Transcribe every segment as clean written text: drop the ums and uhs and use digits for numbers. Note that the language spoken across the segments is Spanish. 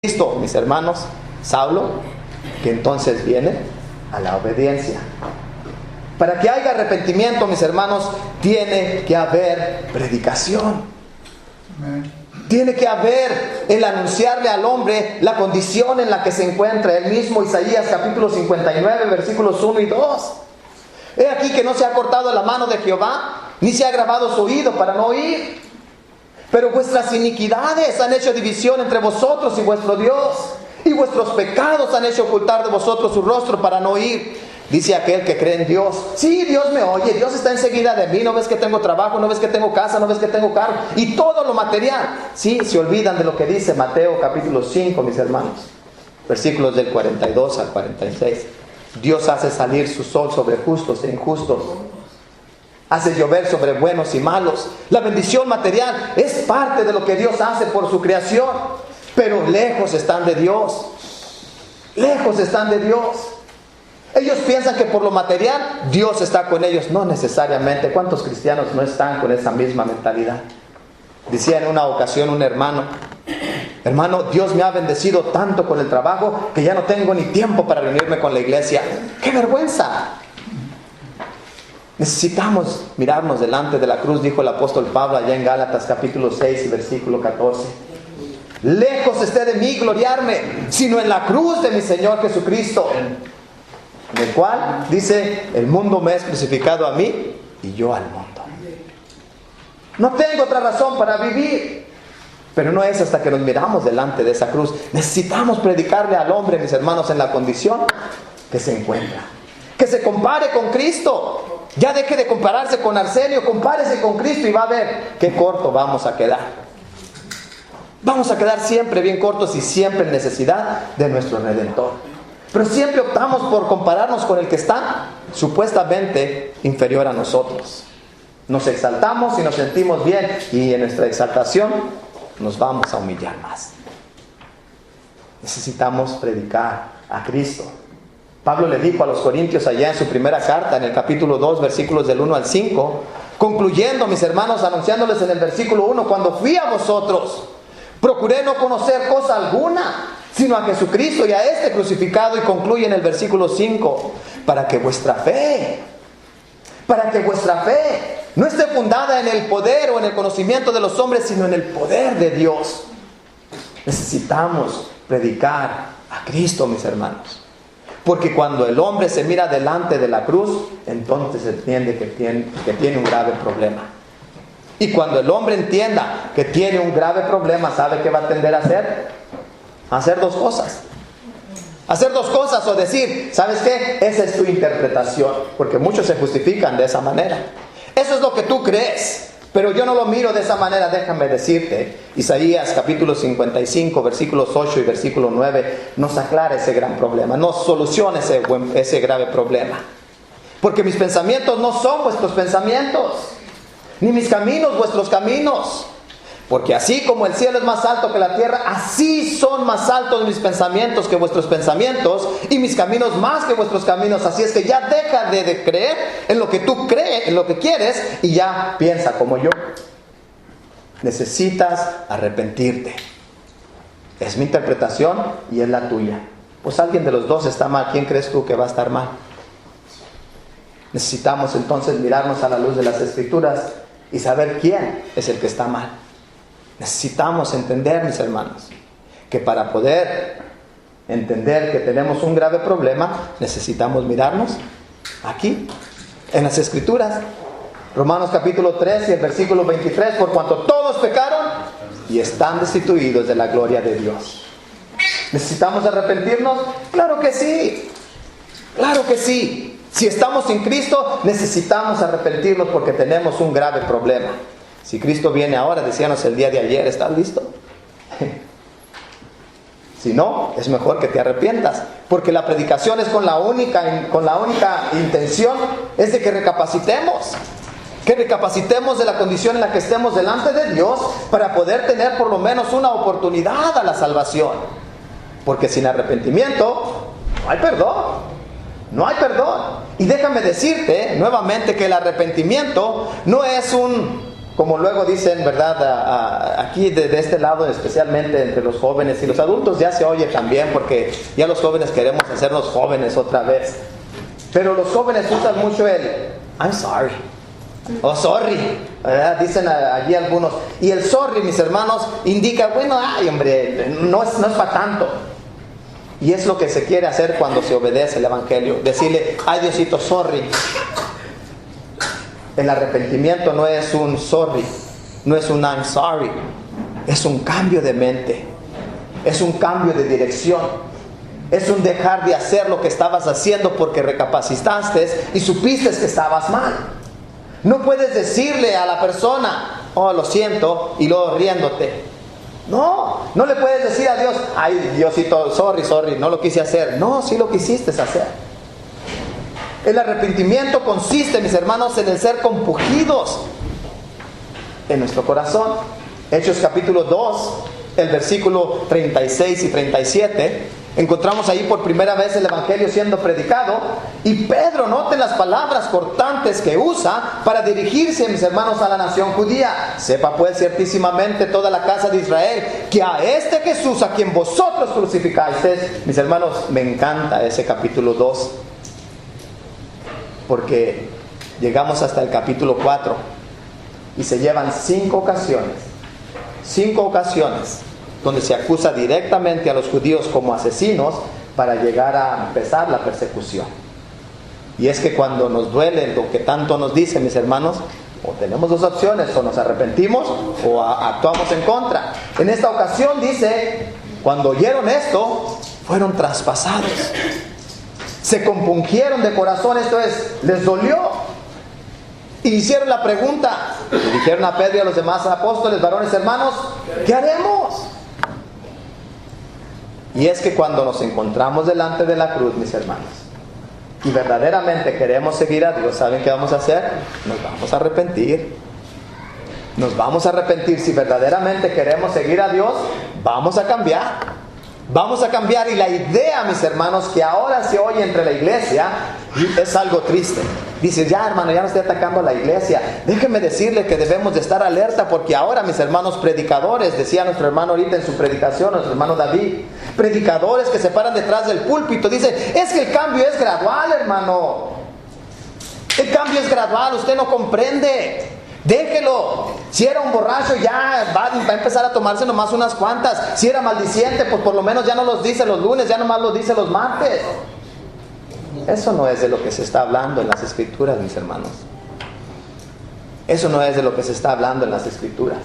Cristo, mis hermanos, Saulo, que entonces viene a la obediencia. Para que haya arrepentimiento, mis hermanos, tiene que haber predicación. Tiene que haber el anunciarle al hombre la condición en la que se encuentra. El mismo Isaías capítulo 59, versículos 1 y 2. He aquí que no se ha cortado la mano de Jehová, ni se ha agravado su oído para no oír. Pero vuestras iniquidades han hecho división entre vosotros y vuestro Dios, y vuestros pecados han hecho ocultar de vosotros su rostro para no oír. Dice aquel que cree en Dios: sí, Dios me oye, Dios está enseguida de mí. ¿No ves que tengo trabajo? ¿No ves que tengo casa? ¿No ves que tengo carro? Y todo lo material. Sí, se olvidan de lo que dice Mateo capítulo 5, mis hermanos, versículos del 42 al 46. Dios hace salir su sol sobre justos e injustos, hace llover sobre buenos y malos. La bendición material es parte de lo que Dios hace por su creación, pero lejos están de Dios. Lejos están de Dios. Ellos piensan que por lo material Dios está con ellos. No necesariamente. ¿Cuántos cristianos no están con esa misma mentalidad? Decía en una ocasión un hermano: hermano, Dios me ha bendecido tanto con el trabajo que ya no tengo ni tiempo para reunirme con la iglesia. ¡Qué vergüenza! Necesitamos mirarnos delante de la cruz, dijo el apóstol Pablo allá en Gálatas capítulo 6 y versículo 14. Lejos esté de mí gloriarme, sino en la cruz de mi Señor Jesucristo, en el cual dice: el mundo me es crucificado a mí y yo al mundo. No tengo otra razón para vivir. Pero no es hasta que nos miramos delante de esa cruz. Necesitamos predicarle al hombre, mis hermanos, en la condición que se encuentra. Que se compare con Cristo. Ya deje de compararse con Arsenio, compárese con Cristo y va a ver qué corto vamos a quedar. Vamos a quedar siempre bien cortos y siempre en necesidad de nuestro Redentor. Pero siempre optamos por compararnos con el que está supuestamente inferior a nosotros. Nos exaltamos y nos sentimos bien, y en nuestra exaltación nos vamos a humillar más. Necesitamos predicar a Cristo. Pablo le dijo a los corintios allá en su primera carta, en el capítulo 2, versículos del 1 al 5, concluyendo, mis hermanos, anunciándoles en el versículo 1: cuando fui a vosotros, procuré no conocer cosa alguna, sino a Jesucristo y a este crucificado. Y concluye en el versículo 5: para que vuestra fe no esté fundada en el poder o en el conocimiento de los hombres, sino en el poder de Dios. Necesitamos predicar a Cristo, mis hermanos. Porque cuando el hombre se mira delante de la cruz, entonces entiende que tiene un grave problema. Y cuando el hombre entienda que tiene un grave problema, ¿sabe qué va a tender a hacer? A hacer dos cosas. Hacer dos cosas, o decir: ¿sabes qué? Esa es tu interpretación. Porque muchos se justifican de esa manera. Eso es lo que tú crees, pero yo no lo miro de esa manera. Déjame decirte, Isaías capítulo 55, versículos 8 y versículo 9 nos aclara ese gran problema, nos soluciona ese grave problema. Porque mis pensamientos no son vuestros pensamientos, ni mis caminos vuestros caminos. Porque así como el cielo es más alto que la tierra, así son más altos mis pensamientos que vuestros pensamientos, y mis caminos más que vuestros caminos. Así es que ya deja de creer en lo que tú crees, en lo que quieres, y ya piensa como yo. Necesitas arrepentirte. Es mi interpretación y es la tuya. Pues alguien de los dos está mal. ¿Quién crees tú que va a estar mal? Necesitamos entonces mirarnos a la luz de las Escrituras y saber quién es el que está mal. Necesitamos entender, mis hermanos, que para poder entender que tenemos un grave problema, necesitamos mirarnos aquí, en las Escrituras. Romanos capítulo 3 y el versículo 23: por cuanto todos pecaron y están destituidos de la gloria de Dios. ¿Necesitamos arrepentirnos? Claro que sí. Claro que sí. Si estamos sin Cristo, necesitamos arrepentirnos porque tenemos un grave problema. Si Cristo viene ahora, decíamos el día de ayer, ¿estás listo? Si no, es mejor que te arrepientas, porque la predicación es con la única intención es de que recapacitemos de la condición en la que estemos delante de Dios, para poder tener por lo menos una oportunidad a la salvación. Porque sin arrepentimiento no hay perdón. No hay perdón. Y déjame decirte nuevamente que el arrepentimiento no es un como luego dicen, ¿verdad? Aquí de este lado, especialmente entre los jóvenes y los adultos, ya se oye también, porque ya los jóvenes queremos hacernos jóvenes otra vez. Pero los jóvenes usan mucho el I'm sorry. Oh, sorry. Dicen allí algunos. Y el sorry, mis hermanos, indica, bueno, ay, hombre, no es para tanto. Y es lo que se quiere hacer cuando se obedece el Evangelio. Decirle, ay, Diosito, sorry. El arrepentimiento no es un sorry, no es un I'm sorry. Es un cambio de mente. Es un cambio de dirección. Es un dejar de hacer lo que estabas haciendo porque recapacitaste y supiste que estabas mal. No puedes decirle a la persona, oh, lo siento, y luego riéndote. No le puedes decir a Dios, ay, Diosito, sorry, no lo quise hacer. No, sí lo quisiste hacer. El arrepentimiento consiste, mis hermanos, en el ser compungidos en nuestro corazón. Hechos capítulo 2, el versículo 36 y 37. Encontramos ahí por primera vez el Evangelio siendo predicado. Y Pedro, noten las palabras cortantes que usa para dirigirse, mis hermanos, a la nación judía. Sepa pues ciertísimamente toda la casa de Israel que a este Jesús, a quien vosotros crucificasteis. Mis hermanos, me encanta ese capítulo 2. Porque llegamos hasta el capítulo 4 y se llevan 5 ocasiones donde se acusa directamente a los judíos como asesinos para llegar a empezar la persecución. Y es que cuando nos duele lo que tanto nos dice, mis hermanos, o tenemos dos opciones, o nos arrepentimos o actuamos en contra. En esta ocasión dice, cuando oyeron esto, fueron traspasados. Se compungieron de corazón, esto es, les dolió. Y hicieron la pregunta, le dijeron a Pedro y a los demás apóstoles, varones hermanos, ¿qué haremos? Y es que cuando nos encontramos delante de la cruz, mis hermanos, y verdaderamente queremos seguir a Dios, ¿saben qué vamos a hacer? Nos vamos a arrepentir. Nos vamos a arrepentir. Si verdaderamente queremos seguir a Dios, vamos a cambiar. Vamos a cambiar. Y la idea, mis hermanos, que ahora se oye entre la iglesia es algo triste. Dice, ya hermano, ya no estoy atacando a la iglesia. Déjenme decirle que debemos de estar alerta, porque ahora, mis hermanos predicadores, decía nuestro hermano ahorita en su predicación, nuestro hermano David, predicadores que se paran detrás del púlpito, dice, es que el cambio es gradual, hermano. El cambio es gradual, usted no comprende. Déjelo. Si era un borracho, ya va a empezar a tomarse nomás unas cuantas. Si era maldiciente, pues por lo menos ya no los dice los lunes, ya nomás los dice los martes. Eso no es de lo que se está hablando en las Escrituras, mis hermanos. Eso no es de lo que se está hablando en las Escrituras.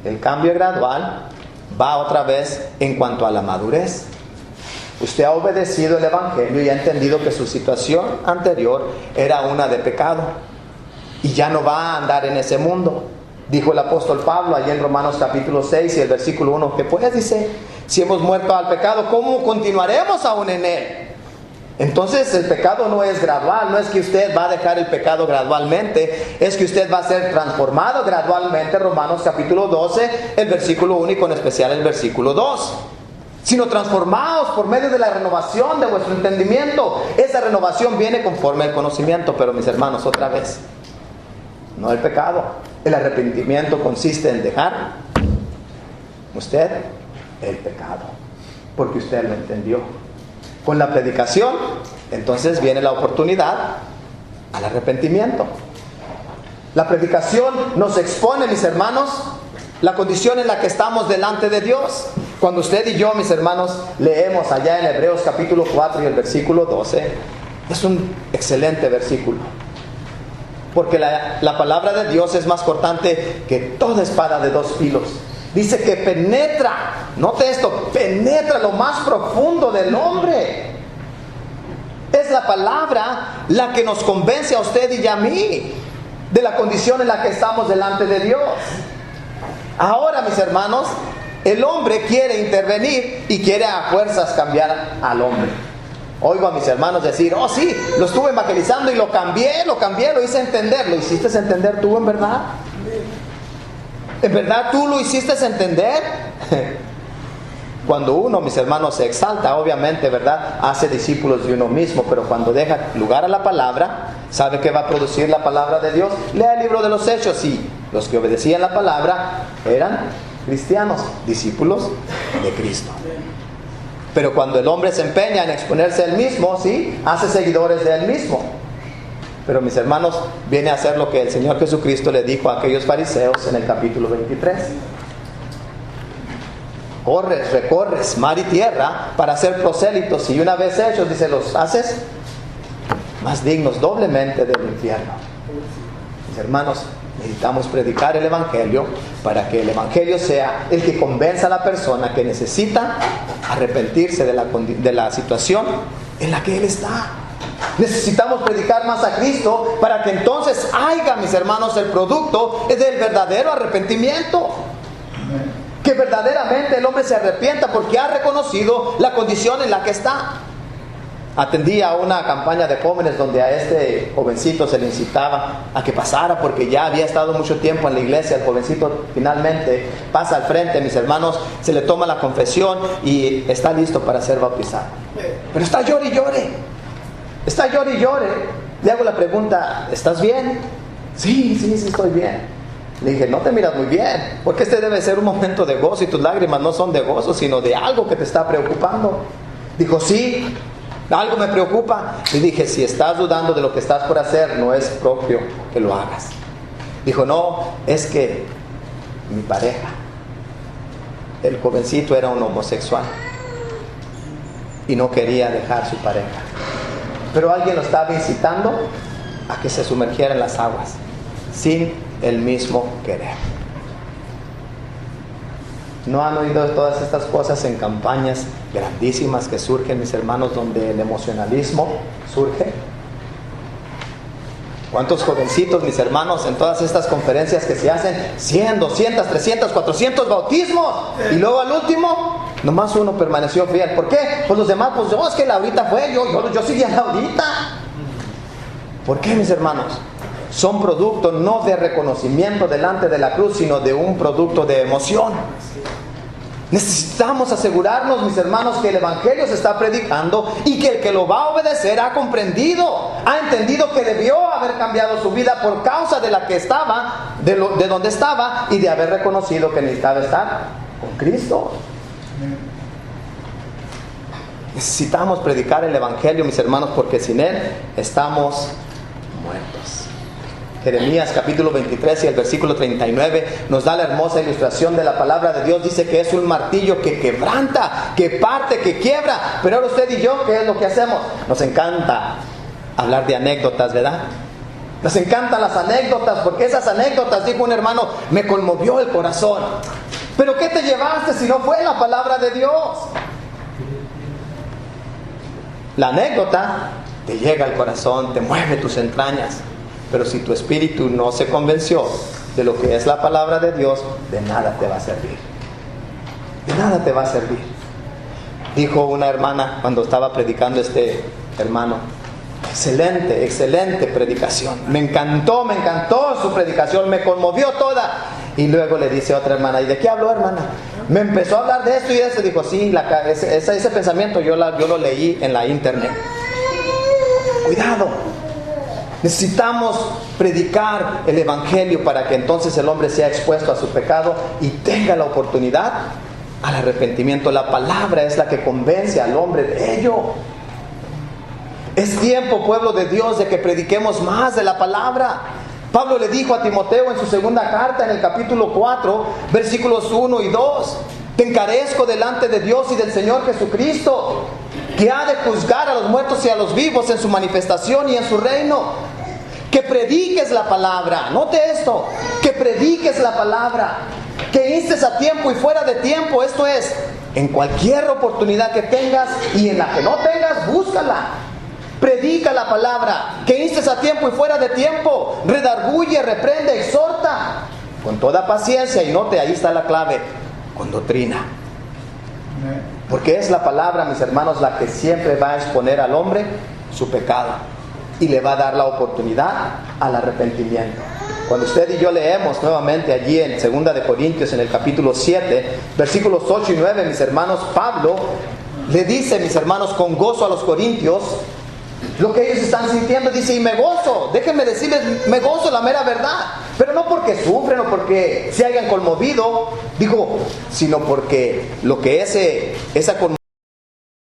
El cambio gradual va otra vez en cuanto a la madurez. Usted ha obedecido el Evangelio y ha entendido que su situación anterior era una de pecado. Y ya no va a andar en ese mundo. Dijo el apóstol Pablo allí en Romanos capítulo 6 y el versículo 1, que pues dice, si hemos muerto al pecado, ¿cómo continuaremos aún en él? Entonces el pecado no es gradual, no es que usted va a dejar el pecado gradualmente, es que usted va a ser transformado gradualmente. Romanos capítulo 12, el versículo 1 y con especial el versículo 2. Sino transformados por medio de la renovación de vuestro entendimiento. Esa renovación viene conforme al conocimiento, pero mis hermanos, otra vez, no el pecado. El arrepentimiento consiste en dejar usted el pecado, porque usted lo entendió. Con la predicación, entonces viene la oportunidad al arrepentimiento. La predicación nos expone, mis hermanos, la condición en la que estamos delante de Dios. Cuando usted y yo, mis hermanos, leemos allá en Hebreos capítulo 4 y el versículo 12, es un excelente versículo. Porque la palabra de Dios es más cortante que toda espada de dos filos. Dice que penetra, note esto, penetra lo más profundo del hombre. Es la palabra la que nos convence a usted y a mí de la condición en la que estamos delante de Dios. Ahora, mis hermanos, el hombre quiere intervenir y quiere a fuerzas cambiar al hombre. Oigo a mis hermanos decir, oh sí, lo estuve evangelizando y lo cambié, lo hice entender. ¿Lo hiciste entender tú en verdad? ¿En verdad tú lo hiciste entender? Cuando uno, mis hermanos, se exalta, obviamente, ¿verdad? Hace discípulos de uno mismo, pero cuando deja lugar a la palabra, ¿sabe qué va a producir la palabra de Dios? Lea el libro de los Hechos y Los que obedecían la palabra eran cristianos, discípulos de Cristo. Pero cuando el hombre se empeña en exponerse a él mismo, ¿sí?, hace seguidores de él mismo. Pero mis hermanos, viene a hacer lo que el Señor Jesucristo le dijo a aquellos fariseos en el capítulo 23. Corres, recorres mar y tierra para ser prosélitos, y una vez hechos, dice, los haces más dignos doblemente del infierno. Mis hermanos, necesitamos predicar el Evangelio para que el Evangelio sea el que convenza a la persona que necesita arrepentirse de la situación en la que él está. Necesitamos predicar más a Cristo para que entonces haya, mis hermanos, el producto del verdadero arrepentimiento. Que verdaderamente el hombre se arrepienta porque ha reconocido la condición en la que está. Atendí a una campaña de jóvenes donde a este jovencito se le incitaba a que pasara porque ya había estado mucho tiempo en la iglesia. El jovencito finalmente pasa al frente, mis hermanos, se le toma la confesión y está listo para ser bautizado. Pero está llore y llore. Está llore y llore. Le hago la pregunta, ¿estás bien? Sí, estoy bien. Le dije, no te miras muy bien, porque este debe ser un momento de gozo y tus lágrimas no son de gozo, sino de algo que te está preocupando. Dijo, sí, algo me preocupa. Le dije, si estás dudando de lo que estás por hacer, no es propio que lo hagas. Dijo, no, es que mi pareja, el jovencito, era un homosexual y no quería dejar su pareja, pero alguien lo estaba incitando a que se sumergiera en las aguas sin el mismo querer. ¿No han oído todas estas cosas en campañas grandísimas que surgen, mis hermanos, donde el emocionalismo surge? ¿Cuántos jovencitos, mis hermanos, en todas estas conferencias que se hacen, 100, 200, 300, 400 bautismos, y luego al último nomás uno permaneció fiel? ¿Por qué? Pues los demás, pues es que Laurita fue, yo seguí a Laurita. ¿Por qué, mis hermanos? Son producto no de reconocimiento delante de la cruz, sino de un producto de emoción. Necesitamos asegurarnos, mis hermanos, que el Evangelio se está predicando y que el que lo va a obedecer ha comprendido, ha entendido que debió haber cambiado su vida por causa de la que estaba, de donde estaba, y de haber reconocido que necesitaba estar con Cristo. Necesitamos predicar el Evangelio, mis hermanos, porque sin él estamos muertos. Jeremías capítulo 23 y el versículo 39 nos da la hermosa ilustración de la palabra de Dios. Dice que es un martillo que quebranta, que parte, que quiebra. Pero ahora usted y yo, ¿qué es lo que hacemos? Nos encanta hablar de anécdotas, ¿verdad? Nos encantan las anécdotas, porque esas anécdotas, dijo un hermano, me conmovió el corazón. Pero ¿qué te llevaste si no fue la palabra de Dios? La anécdota te llega al corazón, te mueve tus entrañas. Pero si tu espíritu no se convenció de lo que es la palabra de Dios, de nada te va a servir. De nada te va a servir. Dijo una hermana cuando estaba predicando este hermano, excelente predicación. Me encantó su predicación, me conmovió toda. Y luego le dice a otra hermana, ¿y de qué habló, hermana? Me empezó a hablar de esto y de eso. Dijo, sí, ese pensamiento yo lo leí en la internet. Cuidado. Necesitamos predicar el Evangelio para que entonces el hombre sea expuesto a su pecado y tenga la oportunidad al arrepentimiento. La palabra es la que convence al hombre de ello. Es tiempo, pueblo de Dios, de que prediquemos más de la palabra. Pablo le dijo a Timoteo en su segunda carta, en el capítulo 4, versículos 1 y 2, te encarezco delante de Dios y del Señor Jesucristo, que ha de juzgar a los muertos y a los vivos en su manifestación y en su reino. Que prediques la palabra, note esto, que prediques la palabra, que instes a tiempo y fuera de tiempo, esto es, en cualquier oportunidad que tengas y en la que no tengas, búscala. Predica la palabra, que instes a tiempo y fuera de tiempo, redarguye, reprende, exhorta, con toda paciencia, y note, ahí está la clave, con doctrina. Porque es la palabra, mis hermanos, la que siempre va a exponer al hombre su pecado y le va a dar la oportunidad al arrepentimiento. Cuando usted y yo leemos nuevamente allí en 2 de Corintios, en el capítulo 7, versículos 8 y 9, mis hermanos, Pablo le dice, mis hermanos, con gozo a los corintios, lo que ellos están sintiendo. Dice, y me gozo, déjenme decirles, me gozo, la mera verdad, pero no porque sufren o porque se hayan conmovido, digo, sino porque lo que esa conmoción